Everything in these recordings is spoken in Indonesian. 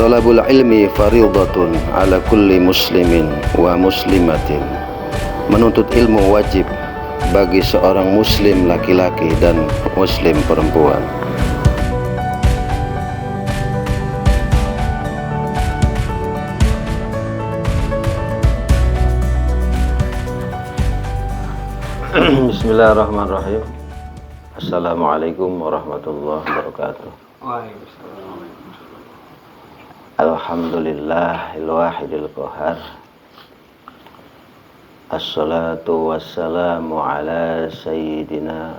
Talabul ilmi faridatun ala kulli muslimin wa muslimatin. Menuntut ilmu wajib bagi seorang muslim laki-laki dan muslim perempuan. Bismillahirrahmanirrahim. Assalamualaikum warahmatullahi wabarakatuh. Waalaikumsalam. Alhamdulillahil wahidil qahar. Assalatu wassalamu ala sayyidina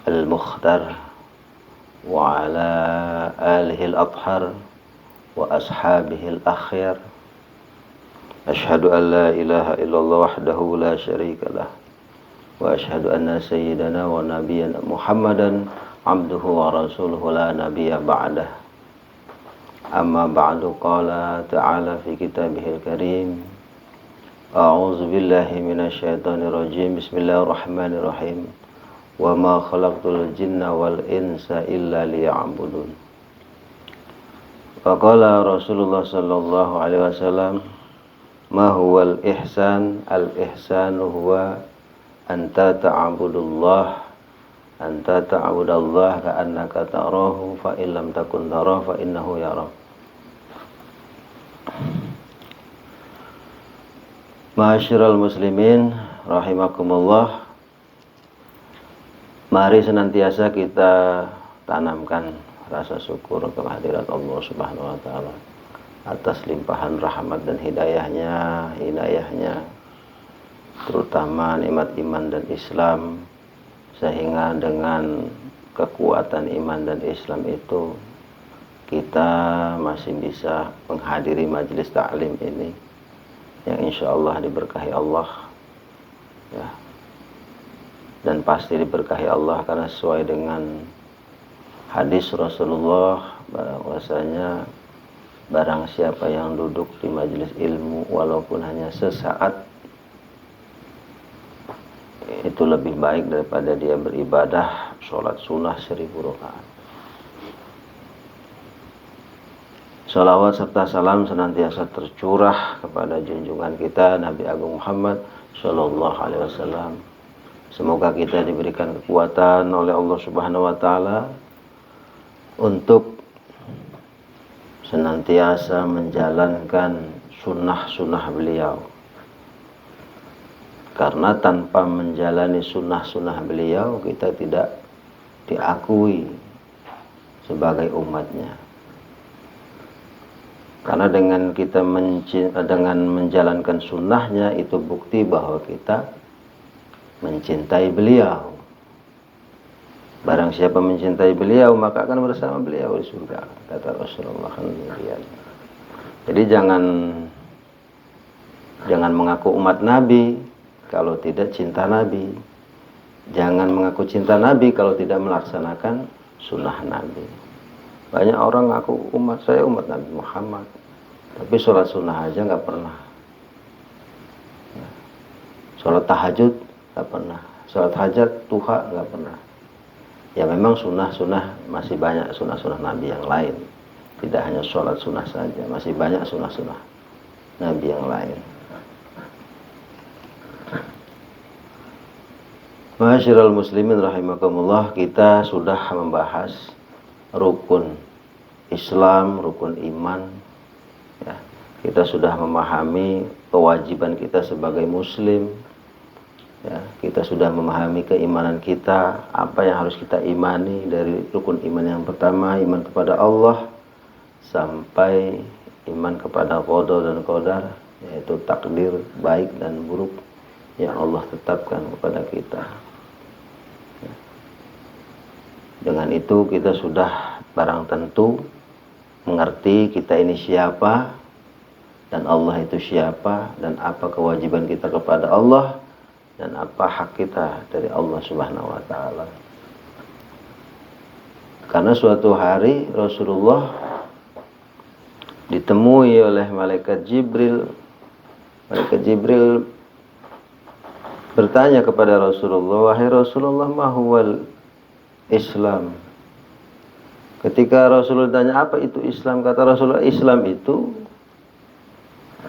al-mukhtar wa ala alihi al-athhar wa ashabihi al-akhyar. Ashhadu an la ilaha illallah wahdahu la syarika lah wa ashhadu anna sayyidana wa nabiyyana Muhammadan abduhu wa rasuluhu la nabiyya ba'dah. Amma ba'du, qala ta'ala fi kitabihil karim. A'udzu billahi minasyaitonir rajim. Bismillahirrahmanirrahim. Wa ma khalaqtul jinna wal insa illa liya'budun. Wa qala Rasulullah sallallahu alaihi wasallam, ma huwal ihsan? Al ihsanu huwa anta ta'budullah ka'annaka tarahu fa illam takun tarahu fa innahu yarak. Ma'asyiral muslimin rahimakumullah. Mari senantiasa kita tanamkan rasa syukur kehadirat Allah Subhanahu wa taala atas limpahan rahmat dan hidayahnya, terutama nikmat iman dan Islam, sehingga dengan kekuatan iman dan Islam itu kita masih bisa menghadiri majelis ta'lim ini yang insya Allah diberkahi Allah, ya, dan pasti diberkahi Allah karena sesuai dengan hadis Rasulullah bahwasanya barang siapa yang duduk di majelis ilmu walaupun hanya sesaat, itu lebih baik daripada dia beribadah sholat sunnah 1000 rakaat. Salawat serta salam senantiasa tercurah kepada junjungan kita Nabi Agung Muhammad Sallallahu Alaihi Wasallam. Semoga kita diberikan kekuatan oleh Allah Subhanahu Wa Taala untuk senantiasa menjalankan sunnah-sunnah beliau. Karena tanpa menjalani sunnah-sunnah beliau, kita tidak diakui sebagai umatnya. Karena dengan kita dengan menjalankan sunnahnya, itu bukti bahwa kita mencintai beliau. Barang siapa mencintai beliau, maka akan bersama beliau di surga, kata Rasulullah SAW. Jadi jangan mengaku umat Nabi kalau tidak cinta Nabi. Jangan mengaku cinta Nabi kalau tidak melaksanakan sunnah Nabi. Banyak orang ngaku saya umat Nabi Muhammad, tapi sholat sunnah aja nggak pernah. Sholat tahajud nggak pernah. Sholat hajat, duha nggak pernah. Ya memang sunnah-sunnah masih banyak, sunnah-sunnah Nabi yang lain. Tidak hanya sholat sunnah saja, masih banyak sunnah-sunnah Nabi yang lain. Ma'asyiral muslimin rahimakumullah, kita sudah membahas rukun Islam, rukun iman, ya. Kita sudah memahami kewajiban kita sebagai muslim, ya. Kita sudah memahami keimanan kita, apa yang harus kita imani dari rukun iman yang pertama, iman kepada Allah, sampai iman kepada qada dan qadar, yaitu takdir baik dan buruk yang Allah tetapkan kepada kita. Dengan itu kita sudah barang tentu mengerti kita ini siapa dan Allah itu siapa, dan apa kewajiban kita kepada Allah dan apa hak kita dari Allah Subhanahu wa taala. Karena suatu hari Rasulullah ditemui oleh malaikat Jibril. Malaikat Jibril bertanya kepada Rasulullah, wahai Rasulullah, ma huwal Islam? Ketika Rasulullah tanya apa itu Islam, kata Rasulullah, Islam itu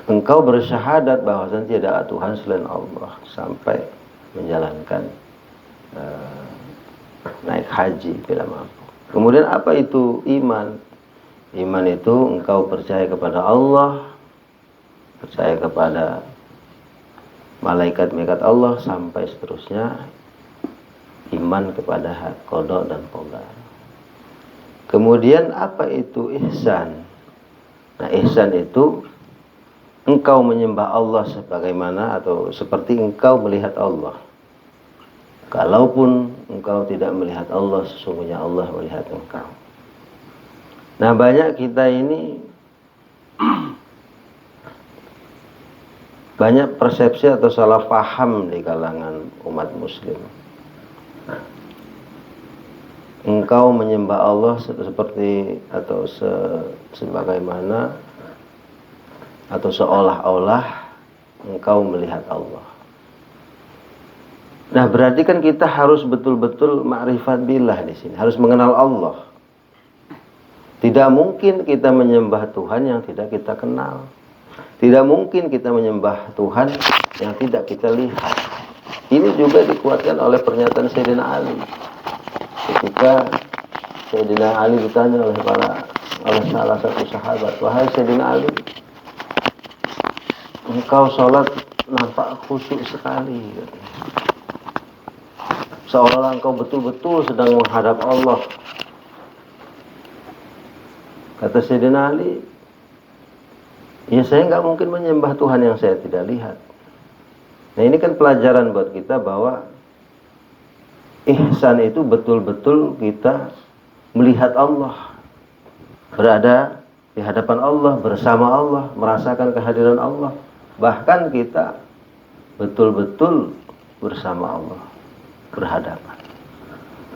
engkau bersyahadat bahwasanya tidak ada Tuhan selain Allah sampai menjalankan naik haji bila mampu. Kemudian apa itu iman? Iman itu engkau percaya kepada Allah, percaya kepada malaikat-malaikat Allah, sampai seterusnya iman kepada qada dan qadar. Kemudian apa itu ihsan? Nah, ihsan itu engkau menyembah Allah sebagaimana atau seperti engkau melihat Allah. Kalaupun engkau tidak melihat Allah, sesungguhnya Allah melihat engkau. Nah, banyak kita ini banyak persepsi atau salah paham di kalangan umat muslim. Engkau menyembah Allah seperti atau sebagaimana atau seolah-olah engkau melihat Allah. Nah, berarti kan kita harus betul-betul ma'rifat billah di sini, harus mengenal Allah. Tidak mungkin kita menyembah Tuhan yang tidak kita kenal. Tidak mungkin kita menyembah Tuhan yang tidak kita lihat. Ini juga dikuatkan oleh pernyataan Sayyidina Ali. Ketika Sayyidina Ali ditanya oleh salah satu sahabat, wahai Sayyidina Ali, engkau sholat nampak khusyuk sekali, seolah engkau betul-betul sedang menghadap Allah. Kata Sayyidina Ali, ya saya nggak mungkin menyembah Tuhan yang saya tidak lihat. Nah, ini kan pelajaran buat kita bahwa ihsan itu betul-betul kita melihat Allah, berada di hadapan Allah, bersama Allah, merasakan kehadiran Allah. Bahkan kita betul-betul bersama Allah, berhadapan.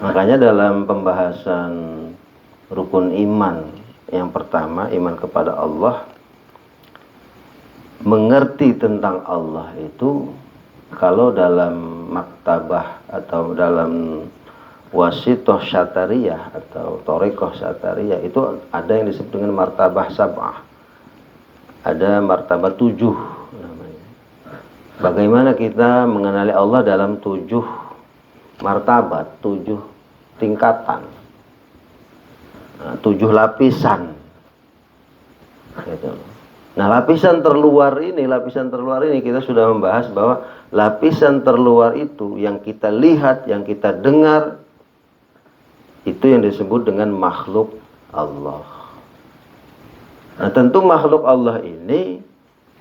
Makanya dalam pembahasan rukun iman yang pertama, iman kepada Allah, mengerti tentang Allah itu, kalau dalam maktabah atau dalam wasitoh syatariyah atau torikoh syatariyah itu ada yang disebut dengan martabah sab'ah, ada martabah 7 namanya. Bagaimana kita mengenali Allah dalam 7 martabat, 7 tingkatan, 7 lapisan gitu. Nah, lapisan terluar ini kita sudah membahas bahwa lapisan terluar itu yang kita lihat, yang kita dengar, itu yang disebut dengan makhluk Allah. Nah, tentu makhluk Allah ini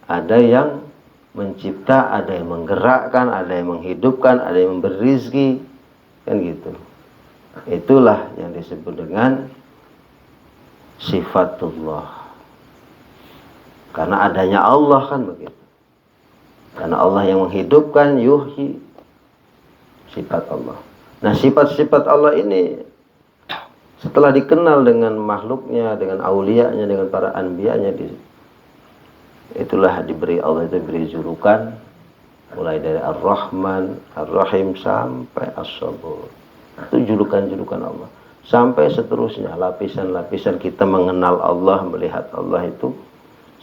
ada yang mencipta, ada yang menggerakkan, ada yang menghidupkan, ada yang memberi rizki, kan gitu. Itulah yang disebut dengan sifatullah. Karena adanya Allah kan begitu. Karena Allah yang menghidupkan, yuhyi, sifat Allah. Nah, sifat-sifat Allah ini setelah dikenal dengan makhluknya, dengan auliyanya, dengan para anbiyanya, itulah diberi Allah itu diberi julukan mulai dari Ar-Rahman, Ar-Rahim sampai As-Sabur. Itu julukan-julukan Allah. Sampai seterusnya, lapisan-lapisan kita mengenal Allah, melihat Allah itu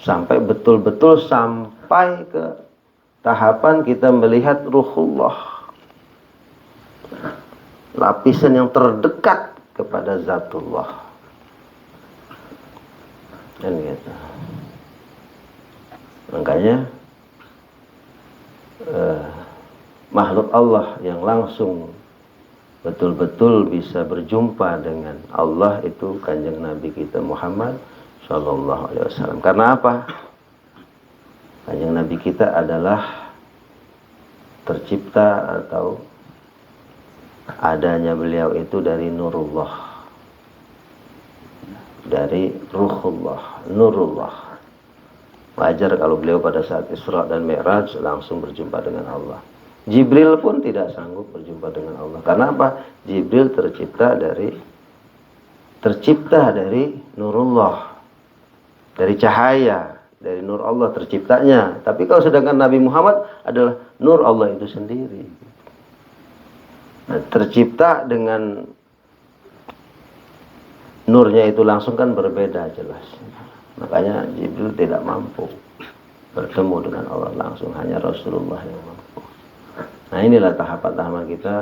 sampai betul-betul sampai ke tahapan kita melihat ruhullah, lapisan yang terdekat kepada zatullah, dan gitu. Makanya makhluk Allah yang langsung betul-betul bisa berjumpa dengan Allah itu Kanjeng Nabi kita Muhammad Sallallahu Alaihi Wasallam. Karena apa? Kanjeng Nabi kita adalah tercipta atau adanya beliau itu dari nurullah, dari ruhullah, nurullah. Wajar kalau beliau pada saat Isra dan Mi'raj langsung berjumpa dengan Allah. Jibril pun tidak sanggup berjumpa dengan Allah. Karena apa? Jibril tercipta dari nurullah, dari cahaya, dari nur Allah terciptanya. Tapi kalau sedangkan Nabi Muhammad adalah nur Allah itu sendiri. Nah, tercipta dengan nurnya itu langsung kan berbeda jelas. Makanya Jibril tidak mampu bertemu dengan Allah langsung, hanya Rasulullah yang mampu. Nah, inilah tahapan-tahapan kita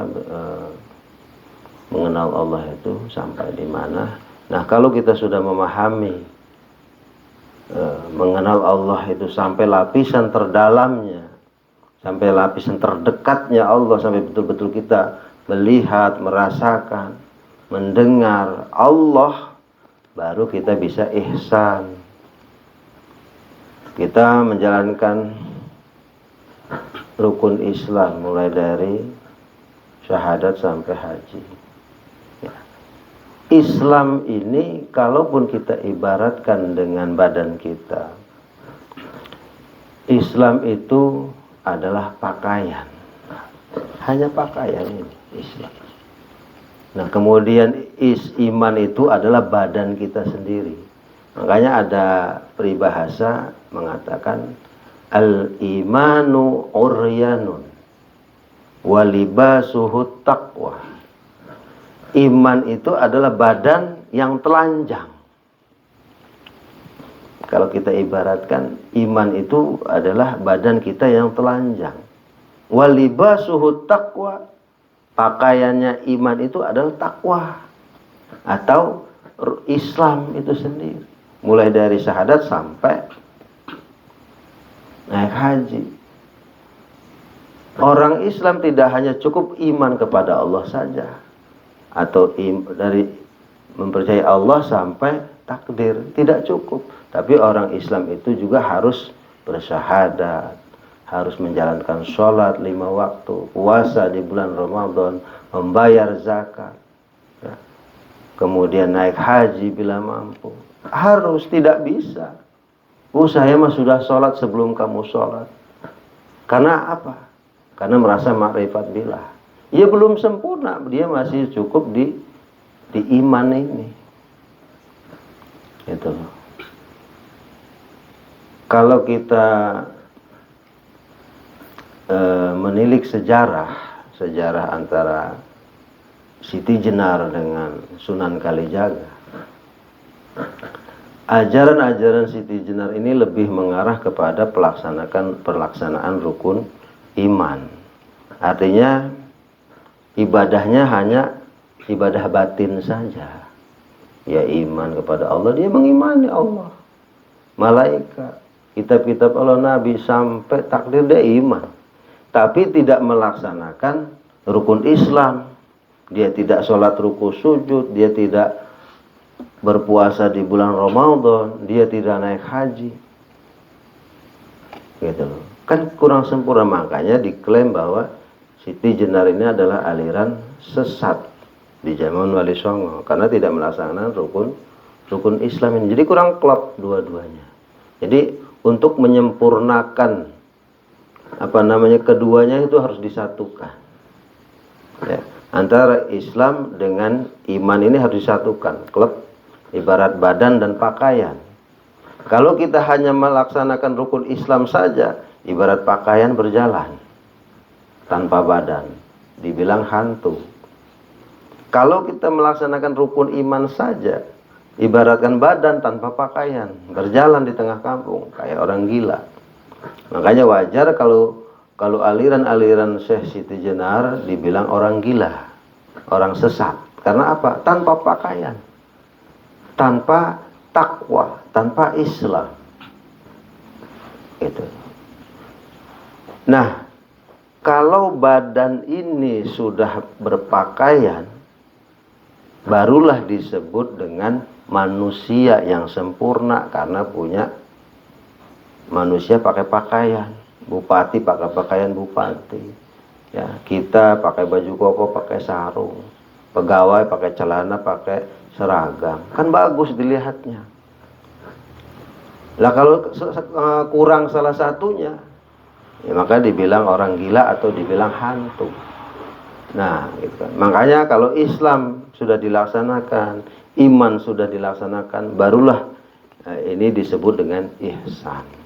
mengenal Allah itu sampai di mana. Nah, kalau kita sudah memahami mengenal Allah itu sampai lapisan terdalamnya, sampai lapisan terdekatnya Allah, sampai betul-betul kita melihat, merasakan, mendengar Allah, baru kita bisa ihsan. Kita menjalankan rukun Islam mulai dari syahadat sampai haji. Ya. Islam ini kalaupun kita ibaratkan dengan badan kita, Islam itu adalah pakaian. Hanya pakaian ini Islam. Nah, kemudian iman itu adalah badan kita sendiri. Makanya ada peribahasa mengatakan al-imanu uryanun walibasuhu taqwa. Iman itu adalah badan yang telanjang. Kalau kita ibaratkan, iman itu adalah badan kita yang telanjang. Walibasuhu taqwa. Pakaiannya iman itu adalah takwa atau Islam itu sendiri. Mulai dari syahadat sampai naik haji. Orang Islam tidak hanya cukup iman kepada Allah saja, atau dari mempercayai Allah sampai takdir, tidak cukup. Tapi orang Islam itu juga harus bersyahadat, harus menjalankan sholat 5 waktu, puasa di bulan Ramadan, membayar zakat, ya. Kemudian naik haji bila mampu. Harus, tidak bisa. Saya mah sudah sholat sebelum kamu sholat. Karena apa? Karena merasa makrifat billah. Ia belum sempurna, dia masih cukup di iman ini. Itu. Kalau kita menilik sejarah antara Siti Jenar dengan Sunan Kalijaga, ajaran-ajaran Siti Jenar ini lebih mengarah kepada pelaksanaan rukun iman. Artinya ibadahnya hanya ibadah batin saja. Ya, iman kepada Allah, dia mengimani Allah, malaikat, kitab-kitab Allah, Nabi, sampai takdir, dia iman. Tapi tidak melaksanakan rukun Islam. Dia tidak sholat ruku sujud, dia tidak berpuasa di bulan Ramadan, dia tidak naik haji. Gitu loh. Kan kurang sempurna, makanya diklaim bahwa Siti Jenar ini adalah aliran sesat di zaman Wali Songo karena tidak melaksanakan rukun Islam ini. Jadi kurang klop dua-duanya. Jadi untuk menyempurnakan keduanya itu harus disatukan. Ya. Antara Islam dengan iman ini harus disatukan. Klub ibarat badan dan pakaian. Kalau kita hanya melaksanakan rukun Islam saja, ibarat pakaian berjalan tanpa badan, dibilang hantu. Kalau kita melaksanakan rukun iman saja, ibaratkan badan tanpa pakaian, berjalan di tengah kampung kayak orang gila. Makanya wajar kalau aliran-aliran Syekh Siti Jenar dibilang orang gila, orang sesat. Karena apa? Tanpa pakaian, tanpa takwa, tanpa Islam. Itu. Nah, kalau badan ini sudah berpakaian, barulah disebut dengan manusia yang sempurna, karena punya manusia pakai pakaian. Bupati pakai pakaian bupati, ya, kita pakai baju koko, pakai sarung, pegawai pakai celana, pakai seragam, kan bagus dilihatnya. Lah kalau kurang salah satunya, ya maka dibilang orang gila atau dibilang hantu. Nah, gitu kan. Makanya kalau Islam sudah dilaksanakan, iman sudah dilaksanakan, barulah ini disebut dengan ihsan.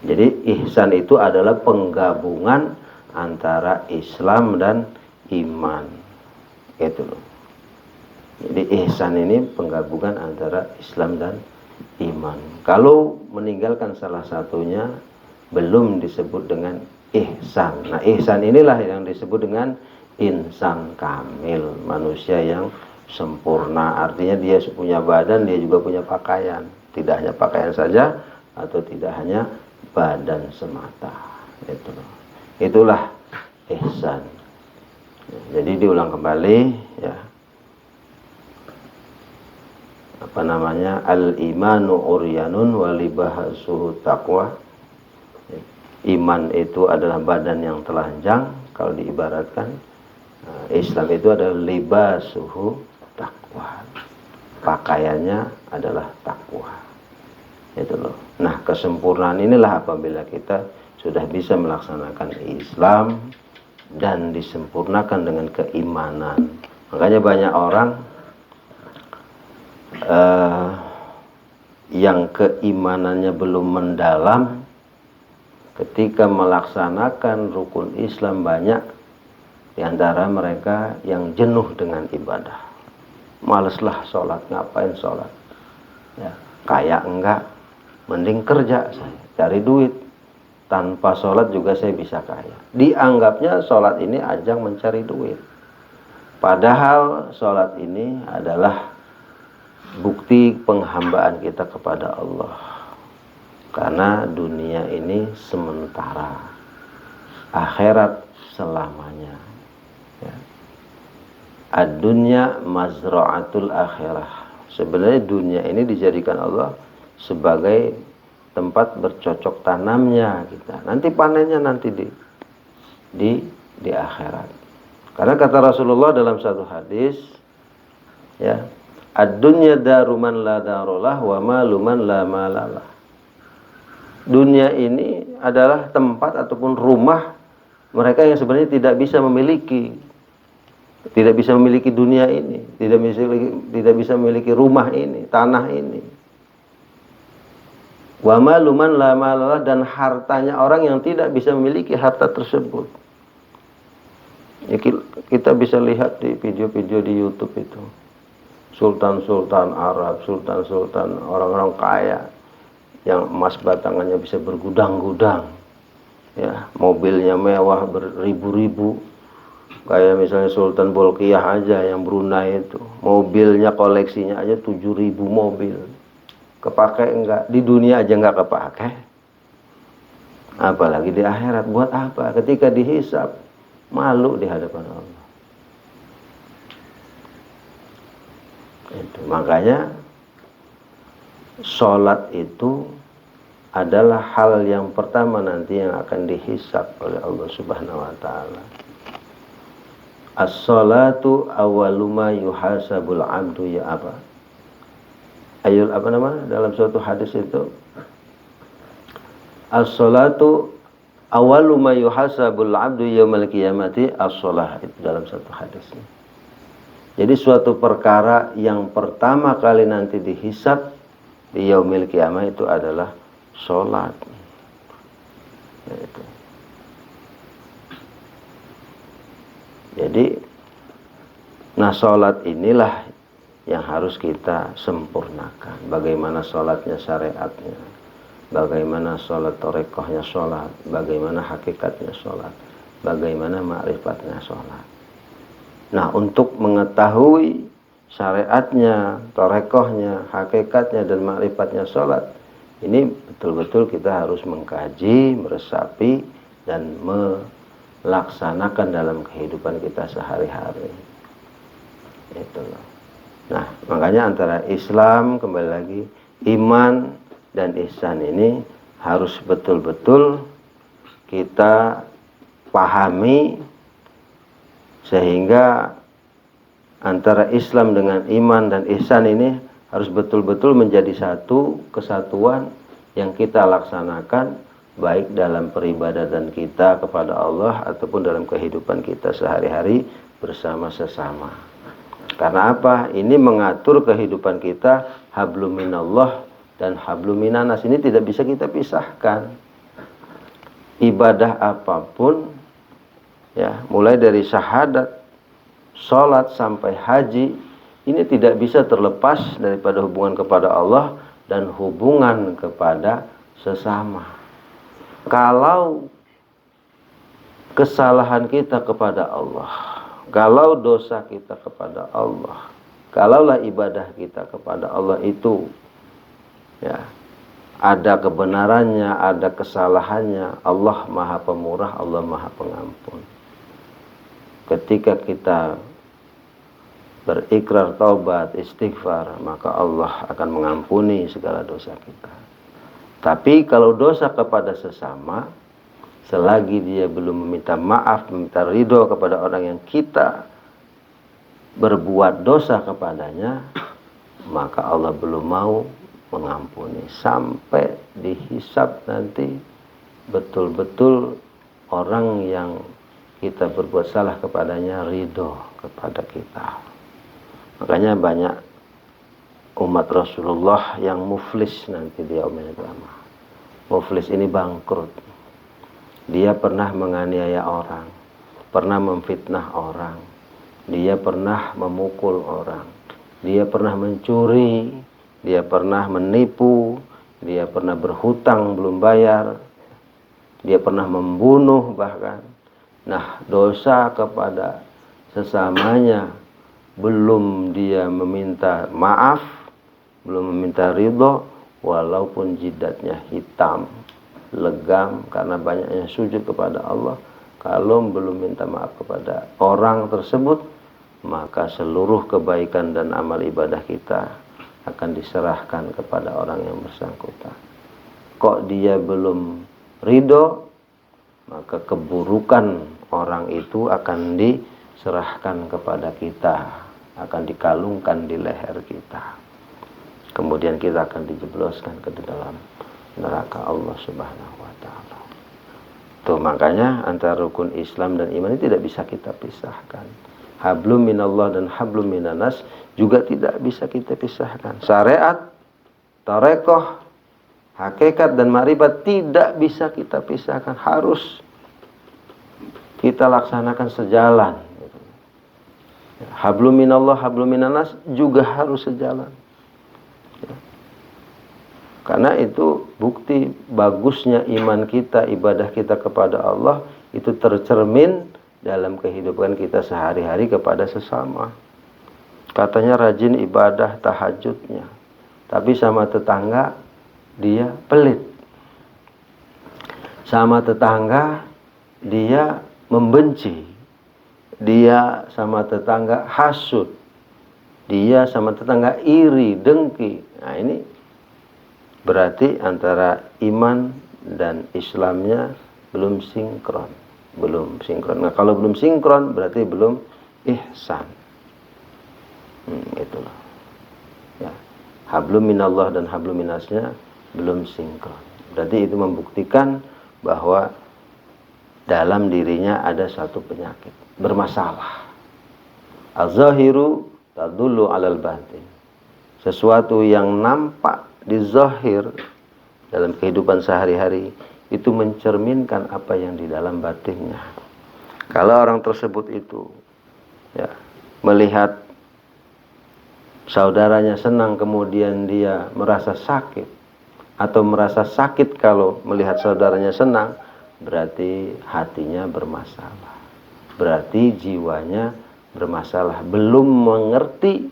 Jadi ihsan itu adalah penggabungan antara Islam dan iman. Gitu loh. Jadi ihsan ini penggabungan antara Islam dan iman. Kalau meninggalkan salah satunya belum disebut dengan ihsan. Nah, ihsan inilah yang disebut dengan insan kamil, manusia yang sempurna. Artinya dia punya badan, dia juga punya pakaian. Tidak hanya pakaian saja atau tidak hanya badan semata. Itulah ihsan. Jadi diulang kembali ya. Apa namanya? Al-imanu uryanun walibahasuhu taqwa. Iman itu adalah badan yang telanjang kalau diibaratkan. Islam itu adalah libasuhu taqwa. Pakaiannya adalah takwa. Itu loh. Nah, kesempurnaan inilah apabila kita sudah bisa melaksanakan Islam dan disempurnakan dengan keimanan. Makanya banyak orang yang keimanannya belum mendalam, ketika melaksanakan rukun Islam banyak di antara mereka yang jenuh dengan ibadah. Maleslah sholat, ngapain sholat? Ya, kaya enggak, mending kerja saya, cari duit. Tanpa sholat juga saya bisa kaya. Dianggapnya sholat ini ajang mencari duit. Padahal sholat ini adalah bukti penghambaan kita kepada Allah. Karena dunia ini sementara, akhirat selamanya. Ya. Ad-dunya mazra'atul akhirah. Sebenarnya dunia ini dijadikan Allah sebagai tempat bercocok tanamnya kita. Nanti panennya nanti di akhirat. Karena kata Rasulullah dalam satu hadis, ya, ad-dunya daruman la darolah wa maluman la malalah. Dunia ini adalah tempat ataupun rumah mereka yang sebenarnya tidak bisa memiliki dunia ini, tidak bisa memiliki rumah ini, tanah ini. Wa maluman la malalah, dan hartanya orang yang tidak bisa memiliki harta tersebut. Ya, kita bisa lihat di video-video di YouTube itu. Sultan-sultan Arab, sultan-sultan orang-orang kaya yang emas batangannya bisa bergudang-gudang, ya, mobilnya mewah beribu-ribu, kayak misalnya Sultan Bolkiah aja yang Brunei itu, mobilnya koleksinya aja 7.000 mobil. Kepake enggak? Di dunia aja enggak kepake, apalagi di akhirat. Buat apa? Ketika dihisab malu di hadapan Allah. Itu makanya sholat itu adalah hal yang pertama nanti yang akan dihisab oleh Allah Subhanahu wa taala. As-sholatu awwalu ma yuhasabul 'abdu, ya apa? Ayat apa nama dalam suatu hadis itu? As-sholatu awwalu ma yuhasabul 'abdu yaumil qiyamati as-sholah, itu dalam satu hadisnya. Jadi suatu perkara yang pertama kali nanti dihisab di yaumil qiyamah itu adalah sholat. Itu. Jadi, nah sholat inilah yang harus kita sempurnakan. Bagaimana sholatnya, syariatnya, bagaimana sholat torekohnya sholat, bagaimana hakikatnya sholat, bagaimana ma'rifatnya sholat. Nah, untuk mengetahui syariatnya, torekohnya, hakikatnya, dan ma'rifatnya sholat, ini betul-betul kita harus mengkaji, meresapi, dan melaksanakan dalam kehidupan kita sehari-hari. Itu loh. Nah, makanya antara Islam, kembali lagi, iman dan ihsan ini harus betul-betul kita pahami, sehingga antara Islam dengan iman dan ihsan ini harus betul-betul menjadi satu kesatuan yang kita laksanakan baik dalam peribadatan kita kepada Allah ataupun dalam kehidupan kita sehari-hari bersama sesama. Karena apa? Ini mengatur kehidupan kita, hablum minallah dan hablum minanas, ini tidak bisa kita pisahkan. Ibadah apapun, ya, mulai dari syahadat, sholat sampai haji, ini tidak bisa terlepas daripada hubungan kepada Allah dan hubungan kepada sesama. Kalau kesalahan kita kepada Allah, kalau dosa kita kepada Allah, kalaulah ibadah kita kepada Allah itu ya ada kebenarannya, ada kesalahannya, Allah Maha Pemurah, Allah Maha Pengampun. Ketika kita berikrar taubat, istighfar, maka Allah akan mengampuni segala dosa kita. Tapi kalau dosa kepada sesama, selagi dia belum meminta maaf, meminta ridho kepada orang yang kita berbuat dosa kepadanya, maka Allah belum mau mengampuni sampai dihisab nanti betul-betul orang yang kita berbuat salah kepadanya ridho kepada kita. Makanya banyak umat Rasulullah yang muflis nanti di yaumil qiyamah. Muflis ini bangkrut. Dia pernah menganiaya orang, pernah memfitnah orang, dia pernah memukul orang, dia pernah mencuri, dia pernah menipu, dia pernah berhutang belum bayar, dia pernah membunuh bahkan. Nah, dosa kepada sesamanya belum dia meminta maaf, belum meminta ridho, walaupun jidatnya hitam, legam karena banyaknya sujud kepada Allah, kalau belum minta maaf kepada orang tersebut, maka seluruh kebaikan dan amal ibadah kita akan diserahkan kepada orang yang bersangkutan. Kok dia belum ridho, maka keburukan orang itu akan diserahkan kepada kita, akan dikalungkan di leher kita. Kemudian kita akan dijebloskan ke dalam neraka Allah Subhanahu wa ta'ala. Tuh makanya antara rukun Islam dan iman ini tidak bisa kita pisahkan. Hablum minallah dan hablum minanas juga tidak bisa kita pisahkan. Syariat, tarekoh, hakikat dan ma'rifat tidak bisa kita pisahkan. Harus kita laksanakan sejalan. Hablum minallah, hablum minanas juga harus sejalan. Karena itu bukti bagusnya iman kita, ibadah kita kepada Allah itu tercermin dalam kehidupan kita sehari-hari kepada sesama. Katanya rajin ibadah tahajudnya, tapi sama tetangga dia pelit. Sama tetangga dia membenci. Dia sama tetangga hasud. Dia sama tetangga iri, dengki. Nah, ini berarti antara iman dan Islamnya belum sinkron. Belum sinkron. Nah, kalau belum sinkron berarti belum ihsan. Itulah. Ya. Hablum minallah dan hablum minasnya belum sinkron. Berarti itu membuktikan bahwa dalam dirinya ada satu penyakit, bermasalah. Az-zahiru tadullu 'alal batin. Sesuatu yang nampak di zahir dalam kehidupan sehari-hari itu mencerminkan apa yang di dalam batinnya. Kalau orang tersebut itu ya melihat saudaranya senang kemudian dia merasa sakit, atau merasa sakit kalau melihat saudaranya senang, berarti hatinya bermasalah. Berarti jiwanya bermasalah, belum mengerti,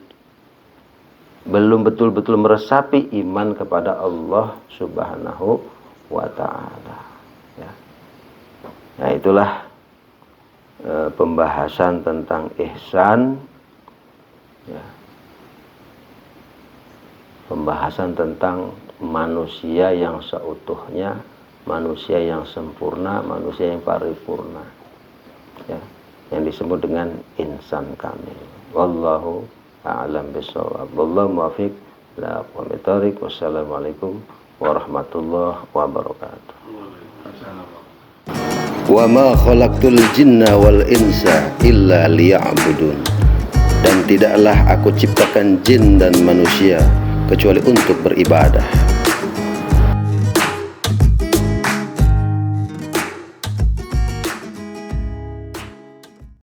belum betul-betul meresapi iman kepada Allah Subhanahu wa ta'ala. Ya. Nah, itulah pembahasan tentang ihsan. Ya. Pembahasan tentang manusia yang seutuhnya, manusia yang sempurna, manusia yang paripurna. Ya. Yang disebut dengan insan kamil. Wallahu a'lam bishawab. Wallahu muwaffiq ila aqwamit thoriq. Wassalamualaikum warahmatullahi wabarakatuh. Wa ma khalaqtul jinna wal insa illa liya'budun. Dan tidaklah aku ciptakan jin dan manusia kecuali untuk beribadah.